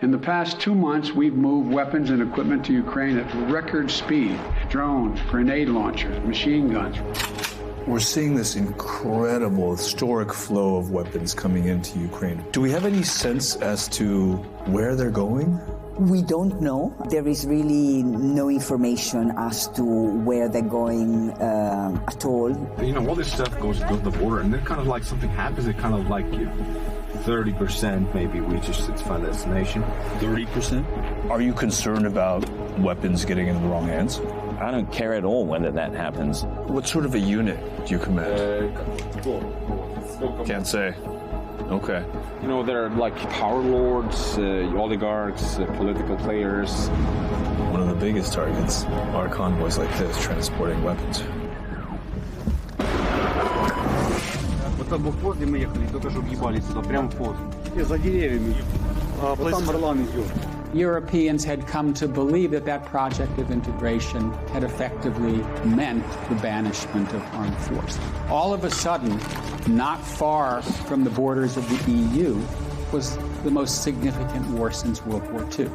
In the past 2 months, we've moved weapons and equipment to Ukraine at record speed. Drones, grenade launchers, machine guns. We're seeing this incredible, historic flow of weapons coming into Ukraine. Do we have any sense as to where they're going? We don't know. There is really no information as to where they're going at all. You know, all this stuff goes to the border, and then kind of like something happens, it kind of like 30% maybe reaches its final destination. 30%? Are you concerned about weapons getting in the wrong hands? I don't care at all whether that happens. What sort of a unit do you command? Can't say. Okay. You know, there are like power lords, oligarchs, political players. One of the biggest targets are convoys like this transporting weapons. Europeans had come to believe that that project of integration had effectively meant the banishment of armed force. All of a sudden, not far from the borders of the EU, was the most significant war since World War II.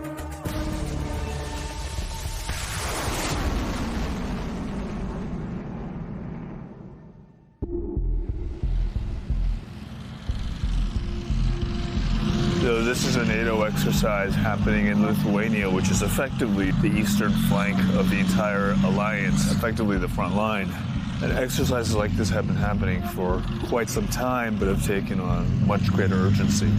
So this is a NATO exercise happening in Lithuania, which is effectively the eastern flank of the entire alliance, effectively the front line. And exercises like this have been happening for quite some time, but have taken on much greater urgency.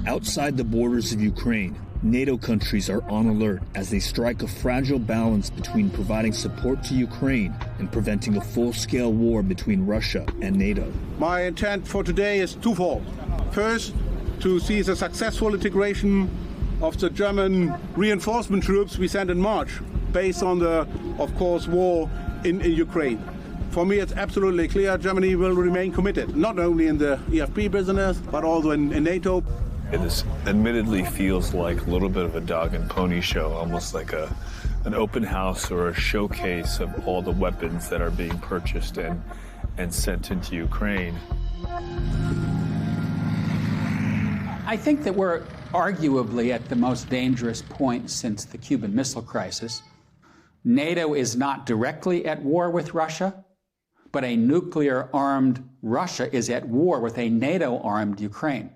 Outside the borders of Ukraine, NATO countries are on alert as they strike a fragile balance between providing support to Ukraine and preventing a full-scale war between Russia and NATO. My intent for today is twofold. First, to see the successful integration of the German reinforcement troops we sent in March, based on the, of course, war in Ukraine. For me, it's absolutely clear Germany will remain committed, not only in the EFP business, but also in NATO. It admittedly feels like a little bit of a dog and pony show, almost like an open house or a showcase of all the weapons that are being purchased and sent into Ukraine. I think that we're arguably at the most dangerous point since the Cuban Missile Crisis. NATO is not directly at war with Russia, but a nuclear-armed Russia is at war with a NATO-armed Ukraine.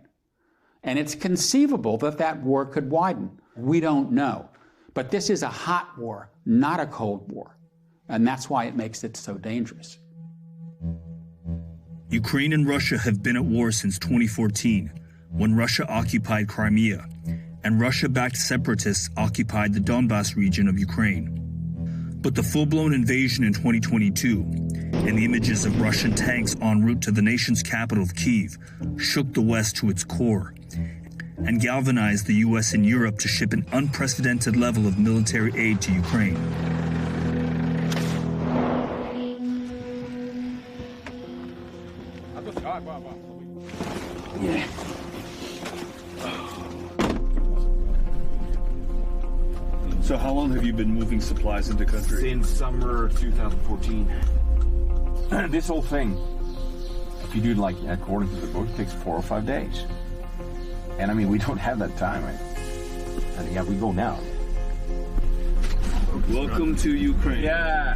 And it's conceivable that that war could widen. We don't know. But this is a hot war, not a cold war. And that's why it makes it so dangerous. Ukraine and Russia have been at war since 2014, when Russia occupied Crimea, and Russia-backed separatists occupied the Donbas region of Ukraine. But the full-blown invasion in 2022 and the images of Russian tanks en route to the nation's capital of Kyiv shook the West to its core and galvanized the U.S. and Europe to ship an unprecedented level of military aid to Ukraine. Yeah. So how long have you been moving supplies into country? Since summer 2014. This whole thing, if you do it like according to the book, it takes 4 or 5 days. And I mean, we don't have that time, right? And yeah, we go now. Welcome to Ukraine. Yeah.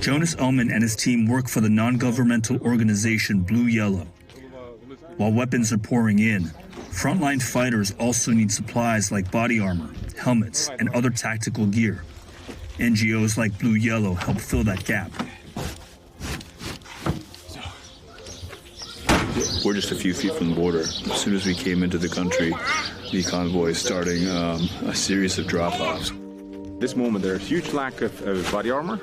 Jonas Ullman and his team work for the non-governmental organization Blue Yellow. While weapons are pouring in, frontline fighters also need supplies like body armor, helmets, and other tactical gear. NGOs like Blue Yellow help fill that gap. We're just a few feet from the border. As soon as we came into the country, the convoy is starting a series of drop-offs. This moment, there's a huge lack of body armor.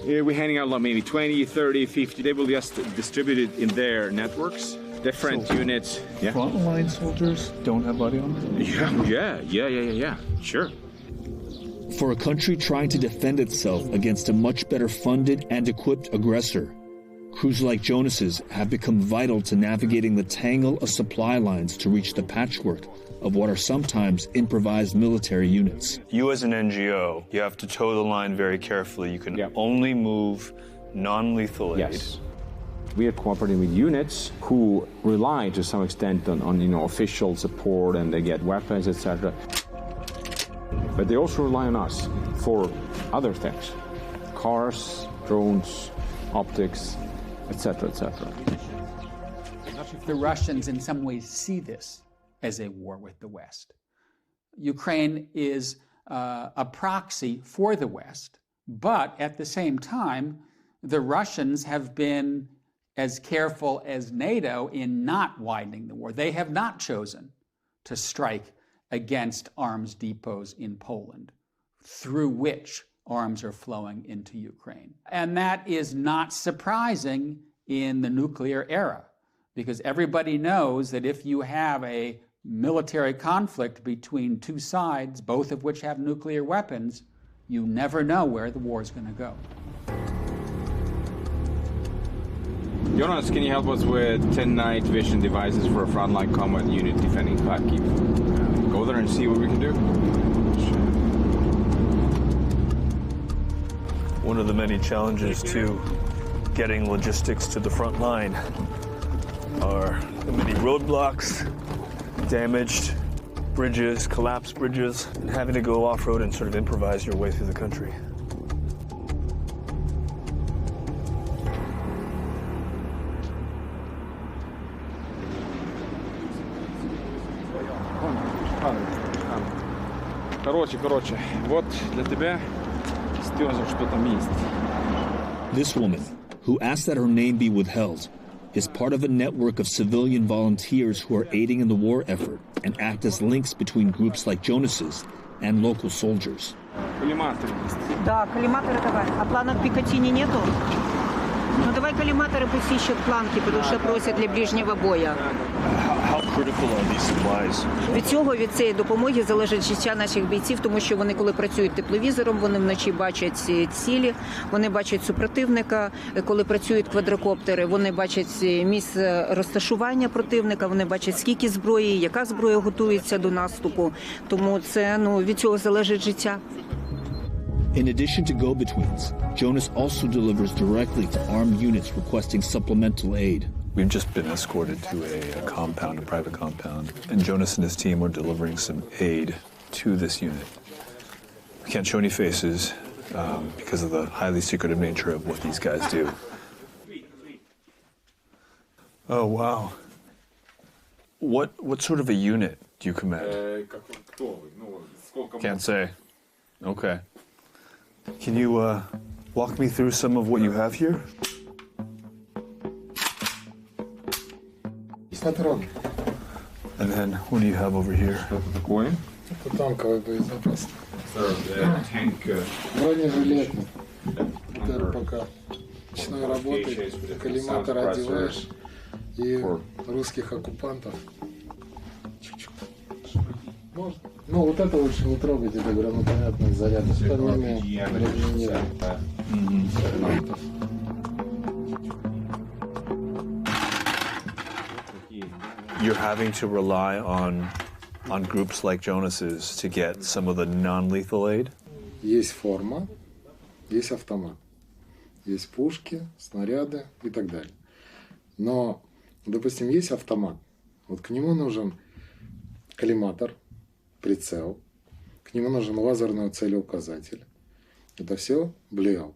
We're handing out like maybe 20, 30, 50. They will just distribute it in their networks. Different units. Yeah. Frontline soldiers don't have body armor? Yeah. Sure. For a country trying to defend itself against a much better funded and equipped aggressor, crews like Jonas's have become vital to navigating the tangle of supply lines to reach the patchwork of what are sometimes improvised military units. You as an NGO, you have to toe the line very carefully. You can only move non-lethal aid. Yes. We are cooperating with units who rely to some extent on official support, and they get weapons, etc. But they also rely on us for other things: cars, drones, optics, etc., etc. The Russians in some ways see this as a war with the West. Ukraine is a proxy for the West, but at the same time, the Russians have been as careful as NATO in not widening the war. They have not chosen to strike against arms depots in Poland, through which arms are flowing into Ukraine. And that is not surprising in the nuclear era, because everybody knows that if you have a military conflict between two sides, both of which have nuclear weapons, you never know where the war is going to go. Jonas, can you help us with 10 night vision devices for a frontline combat unit defending Kharkiv? Go there and see what we can do. One of the many challenges to getting logistics to the front line are the many roadblocks, damaged bridges, collapsed bridges, and having to go off-road and sort of improvise your way through the country. Короче, вот для тебя стёзок, что там есть. This woman, who asked that her name be withheld, is part of a network of civilian volunteers who are aiding in the war effort and act as links between groups like Jonas's and local soldiers. Коллиматоры есть. Да, коллиматоры давай. А планок Пикатини нету? Ну давай коллиматоры пусть ищут планки, потому что просят для ближнего боя. How critical are these supplies? Від цієї допомоги залежить життя наших бійців, тому що вони, коли працюють тепловізором, вони вночі бачать цілі, вони бачать супротивника. Коли працюють квадрокоптери, вони бачать місце розташування противника, вони бачать, скільки зброї, яка зброя готується до наступу. Тому це, від цього залежить життя. In addition to go-betweens, Jonas also delivers directly to armed units requesting supplemental aid. We've just been escorted to a compound, a private compound, and Jonas and his team were delivering some aid to this unit. We can't show any faces because of the highly secretive nature of what these guys do. Oh, wow. What sort of a unit do you command? Can't say. Okay. Can you walk me through some of what you have here? And then what do you have over here? Это танковый боезапас. Бронежилетный. Это РПК. Ночной работы, коллиматор одеваешь и русских оккупантов. Можно? Вот это лучше не трогать, это гранатометный заряд. Остальными разминируем. You're having to rely on groups like Jonas's to get some of the non-lethal aid? Есть форма, есть автомат, есть пушки, снаряды и так далее. Но, допустим, есть автомат. Вот к нему нужен коллиматор, прицел, к нему нужен лазерный целеуказатель. Это все блеял.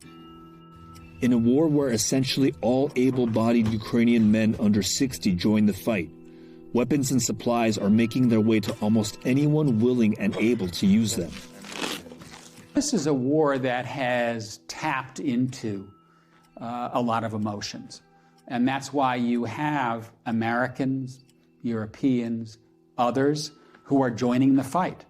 In a war where essentially all able-bodied Ukrainian men under 60 join the fight, weapons and supplies are making their way to almost anyone willing and able to use them. This is a war that has tapped into a lot of emotions. And that's why you have Americans, Europeans, others who are joining the fight.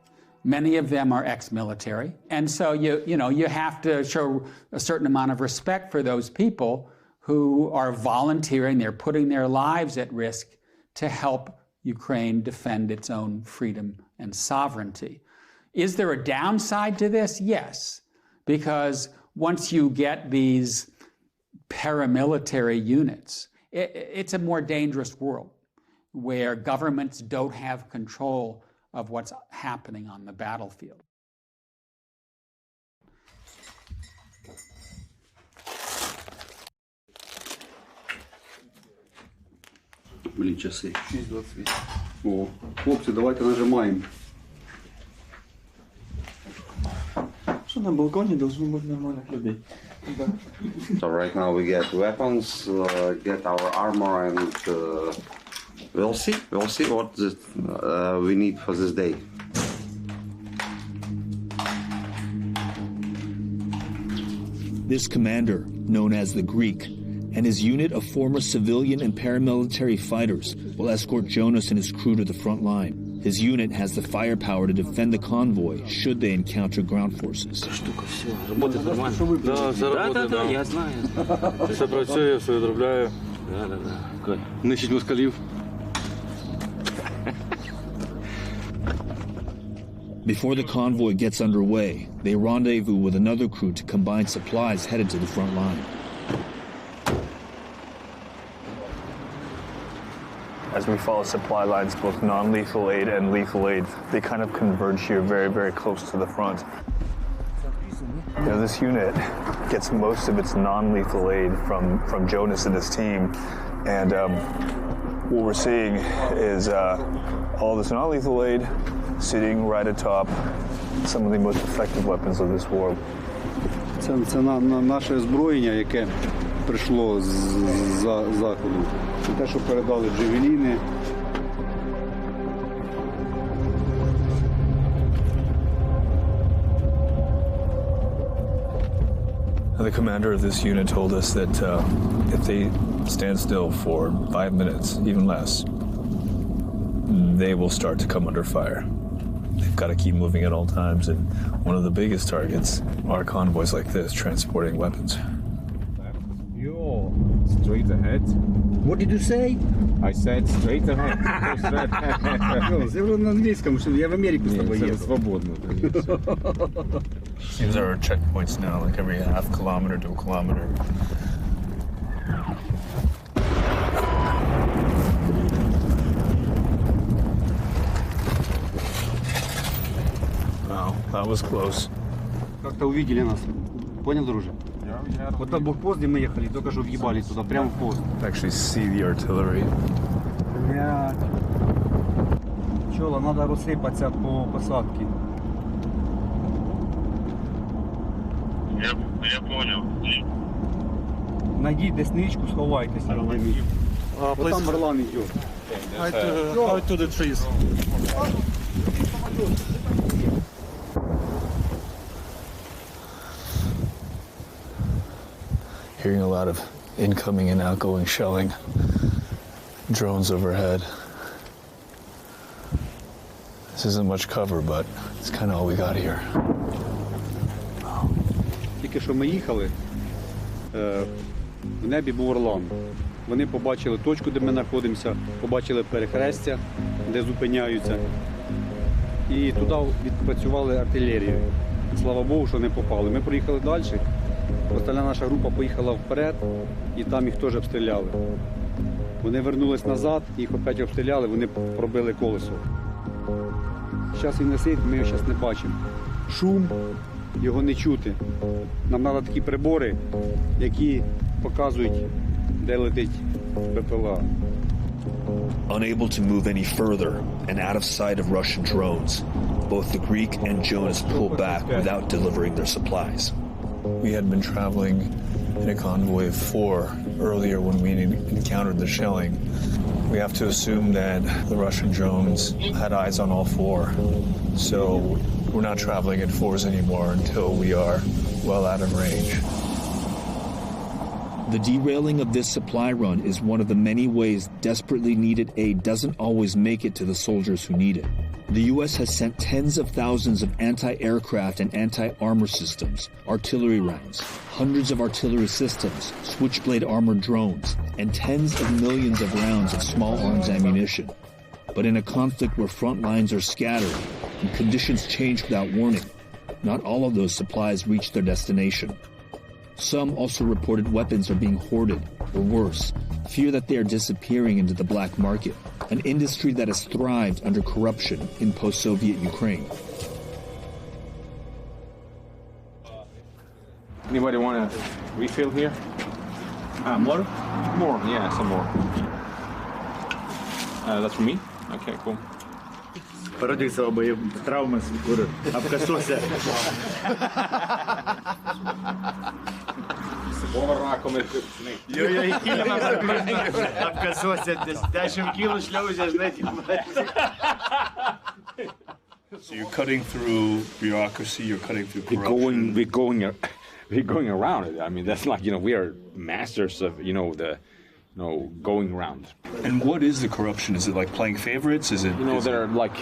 Many of them are ex-military. And so you have to show a certain amount of respect for those people who are volunteering, they're putting their lives at risk to help Ukraine defend its own freedom and sovereignty. Is there a downside to this? Yes, because once you get these paramilitary units, it's a more dangerous world where governments don't have control of what's happening on the battlefield. Блін, часи. 6:28. О, хлопці, давайте нажимаємо. Что на балконе должно быть нормальных людей. Да. So right now we get weapons, get our armor, and we'll see what we need for this day. This commander, known as the Greek, and his unit of former civilian and paramilitary fighters will escort Jonas and his crew to the front line. His unit has the firepower to defend the convoy should they encounter ground forces. Работает нормально. Да, все работает, да. Я знаю. Все працює, все відробляю. Да. Нищить москалів. Before the convoy gets underway, they rendezvous with another crew to combine supplies headed to the front line. As we follow supply lines, both non-lethal aid and lethal aid, they kind of converge here very, very close to the front. You know, this unit gets most of its non-lethal aid from Jonas and his team, and what we're seeing is all this non-lethal aid sitting right atop some of the most effective weapons of this war. Це наше озброєння, яке прийшло з заходу. Це те, що передали джавеліни. The commander of this unit told us that if they stand still for 5 minutes, even less, they will start to come under fire. They've got to keep moving at all times, and one of the biggest targets are convoys like this transporting weapons. Yo, straight ahead. What did you say? I said straight ahead. Це на англійському, що я в Америку з тобою їду. Свободно. These are our checkpoints now, like every half kilometer to a kilometer. Wow, that was close. Как-то увидели нас. Понял, друже? Вот там блокпост, где мы ехали, только что въебались туда, прямо в пост. Actually see the artillery. Блядь. Чёла, надо рассыпаться по посадке. Я понял. Найдіть десь ничку, сховайтеся. Вот там Орлан идет. Out to the trees. Hearing a lot of incoming and outgoing shelling. Drones overhead. This isn't much cover, but it's kind of all we got here. Тільки що ми їхали, в небі був Орлан. Вони побачили точку, де ми знаходимося, побачили перехрестя, де зупиняються. І туди відпрацювали артилерію. Слава Богу, що не попали. Ми проїхали далі, остальна наша група поїхала вперед, і там їх теж обстріляли. Вони вернулись назад, їх опять обстріляли, вони пробили колесо. Зараз він висить, ми його зараз не бачимо. Шум, його не чути. Нам треба такі прибори, які показують, де летить БПЛА. Unable to move any further and out of sight of Russian drones, both the Greek and Jonas pull back without delivering their supplies. We had been traveling in a convoy of 4 earlier when we encountered the shelling. We have to assume that the Russian drones had eyes on all 4. So we're not traveling in 4s anymore until we are well out of range. The derailing of this supply run is one of the many ways desperately needed aid doesn't always make it to the soldiers who need it. The U.S. has sent tens of thousands of anti-aircraft and anti-armor systems, artillery rounds, hundreds of artillery systems, switchblade armored drones, and tens of millions of rounds of small arms ammunition. But in a conflict where front lines are scattered and conditions change without warning, not all of those supplies reach their destination. Some also reported weapons are being hoarded, or worse, fear that they are disappearing into the black market, an industry that has thrived under corruption in post-Soviet Ukraine. Anybody want to refill here? More? More, yeah, some more. That's for me? Okay, cool. Parodijas savo traumas, kur apkasuose. Overrakom ir kaip, žinai. Jo, apkasuose 10 kilų šliaužė, žinai. So you're cutting through bureaucracy, you're cutting through corruption. We're going around it. I mean, that's like, we are masters of, going around. And what is the corruption? Is it like playing favorites? Is it? There are like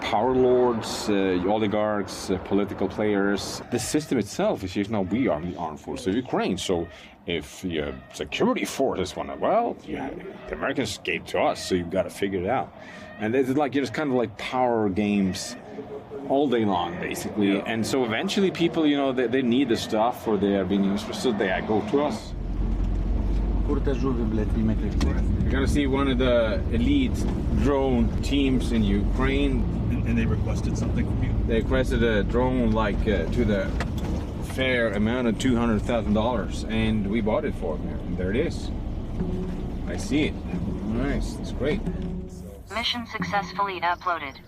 power lords, oligarchs, political players. The system itself is just we are the armed forces of Ukraine. So if the security forces want to, the Americans gave to us, so you've got to figure it out. And it's like, it's kind of like power games all day long, basically. Yeah. And so eventually people, they need the stuff or they are being used, so they go to us. We're going to see one of the elite drone teams in Ukraine. And they requested something from you? They requested a drone to the fair amount of $200,000, and we bought it for them. And there it is. I see it. Nice, that's great. Mission successfully uploaded.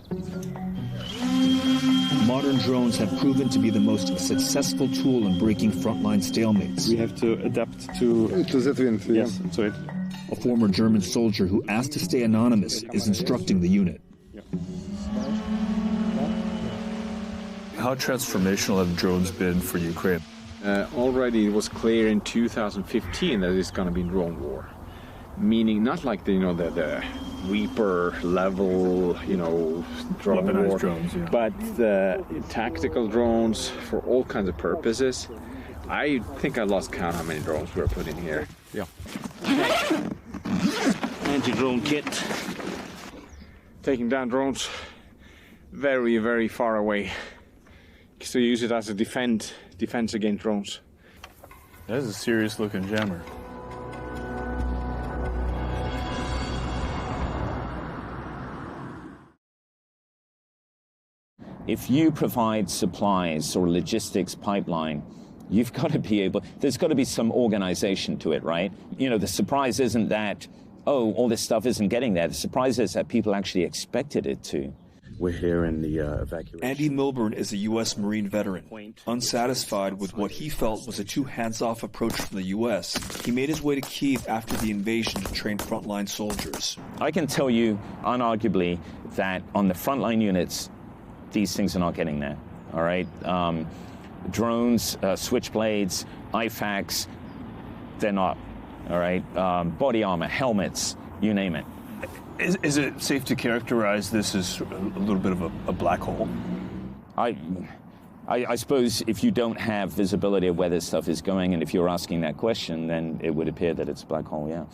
Modern drones have proven to be the most successful tool in breaking frontline stalemates. We have to adapt to that wind. Yes, to it. A former German soldier who asked to stay anonymous is instructing the unit. How transformational have drones been for Ukraine? Already it was clear in 2015 that it's going to be drone war. Meaning not like the Reaper level, drone war, drones, yeah. But tactical drones for all kinds of purposes. I think I lost count how many drones we were putting here. Yeah. Anti-drone kit. Taking down drones very, very far away. So you use it as a defense against drones. That's a serious looking jammer. If you provide supplies or logistics pipeline, you've got to be there's got to be some organization to it, right? The surprise isn't that, all this stuff isn't getting there. The surprise is that people actually expected it to. We're here in the evacuation. Andy Milburn is a U.S. Marine veteran. Unsatisfied with what he felt was a too hands-off approach from the U.S., he made his way to Kyiv after the invasion to train frontline soldiers. I can tell you, unarguably, that on the frontline units, these things are not getting there, all right? Drones, switchblades, IFACs, they're not, all right? Body armor, helmets, you name it. Is it safe to characterize this as a little bit of a black hole? I suppose if you don't have visibility of where this stuff is going, and if you're asking that question, then it would appear that it's a black hole, yeah.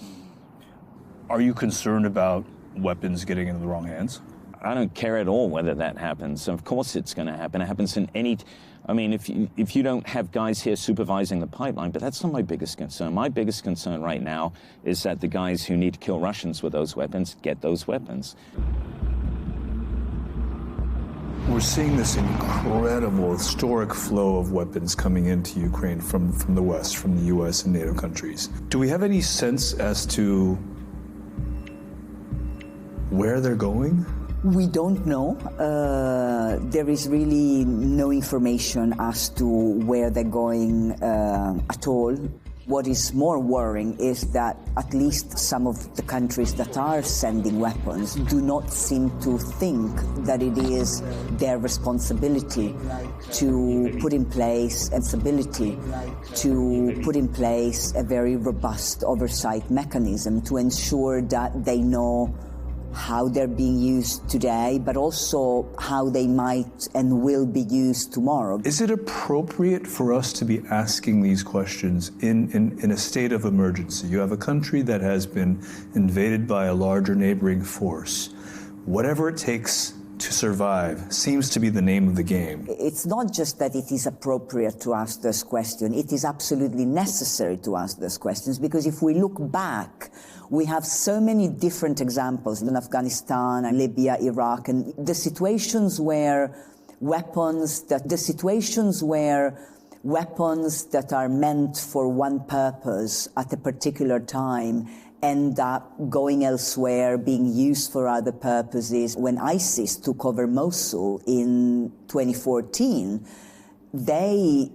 Are you concerned about weapons getting into the wrong hands? I don't care at all whether that happens. Of course it's going to happen. It happens in any... I mean, if you don't have guys here supervising the pipeline, but that's not my biggest concern. My biggest concern right now is that the guys who need to kill Russians with those weapons get those weapons. We're seeing this incredible, historic flow of weapons coming into Ukraine from the West, from the U.S. and NATO countries. Do we have any sense as to where they're going? We don't know. There is really no information as to where they're going at all. What is more worrying is that at least some of the countries that are sending weapons do not seem to think that it is their responsibility to put in place and stability, to put in place a very robust oversight mechanism to ensure that they know how they're being used today, but also how they might and will be used tomorrow. Is it appropriate for us to be asking these questions in a state of emergency? You have a country that has been invaded by a larger neighboring force. Whatever it takes to survive seems to be the name of the game. It's not just that it is appropriate to ask this question, it is absolutely necessary to ask these questions, because if we look back, we have so many different examples in Afghanistan and Libya, Iraq, and the situations where weapons that are meant for one purpose at a particular time end up going elsewhere, being used for other purposes. When ISIS took over Mosul in 2014, they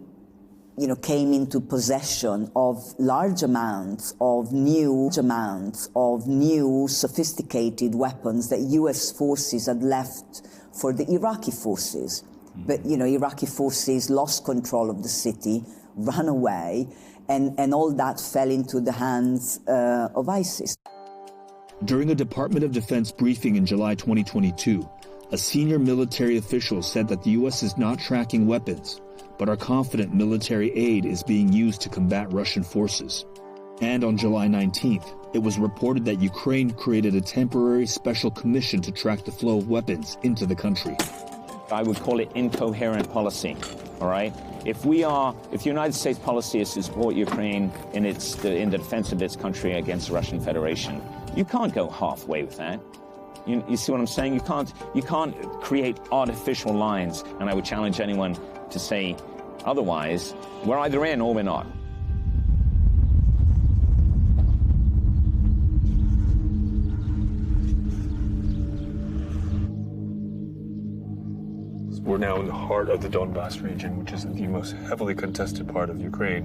came into possession of large amounts of new sophisticated weapons that US forces had left for the Iraqi forces. But, Iraqi forces lost control of the city, ran away, and all that fell into the hands of ISIS. During a Department of Defense briefing in July 2022, a senior military official said that the U.S. is not tracking weapons, but are confident military aid is being used to combat Russian forces. And on July 19th, it was reported that Ukraine created a temporary special commission to track the flow of weapons into the country. I would call it incoherent policy, all right? If the United States policy is to support Ukraine in the defense of its country against the Russian Federation, you can't go halfway with that. You see what I'm saying? You can't create artificial lines, and I would challenge anyone to say otherwise. We're either in or we're not. We're now in the heart of the Donbass region, which is the most heavily contested part of Ukraine.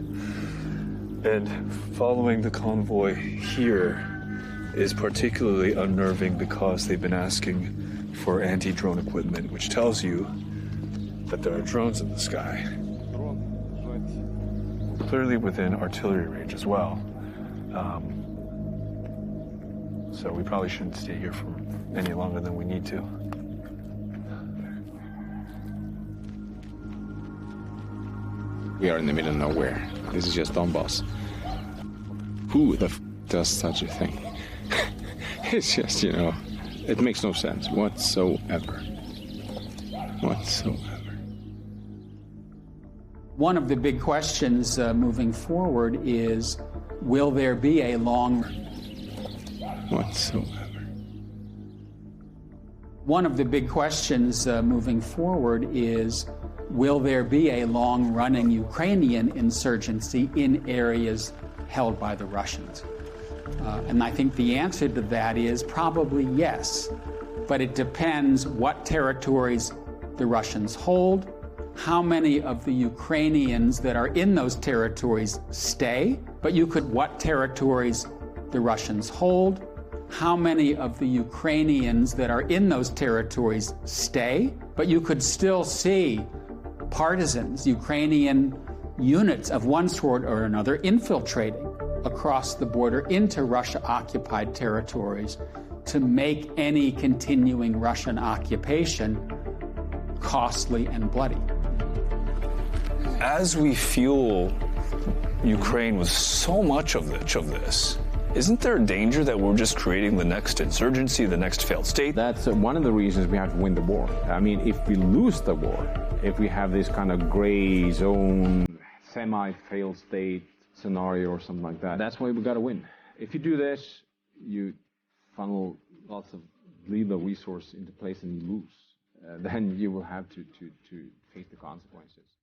And following the convoy here is particularly unnerving because they've been asking for anti-drone equipment, which tells you that there are drones in the sky. Clearly within artillery range as well. So we probably shouldn't stay here for any longer than we need to. We are in the middle of nowhere. This is just Donbass. Who the does such a thing? It's just, it makes no sense whatsoever. One of the big questions moving forward is, will there be a long... One of the big questions moving forward is, will there be a long-running Ukrainian insurgency in areas held by the Russians? And I think the answer to that is probably yes. But it depends what territories the Russians hold, how many of the Ukrainians that are in those territories stay, what territories the Russians hold, how many of the Ukrainians that are in those territories stay, but you could still see partisans, Ukrainian units of one sort or another infiltrating across the border into Russia-occupied territories to make any continuing Russian occupation costly and bloody. As we fuel Ukraine with so much of this, isn't there a danger that we're just creating the next insurgency, the next failed state? That's one of the reasons we have to win the war. I mean, if we lose the war, if we have this kind of gray zone, semi-failed state scenario or something like that, that's why we got to win. If you do this, you funnel lots of lethal resource into place and you lose. Then you will have to face the consequences.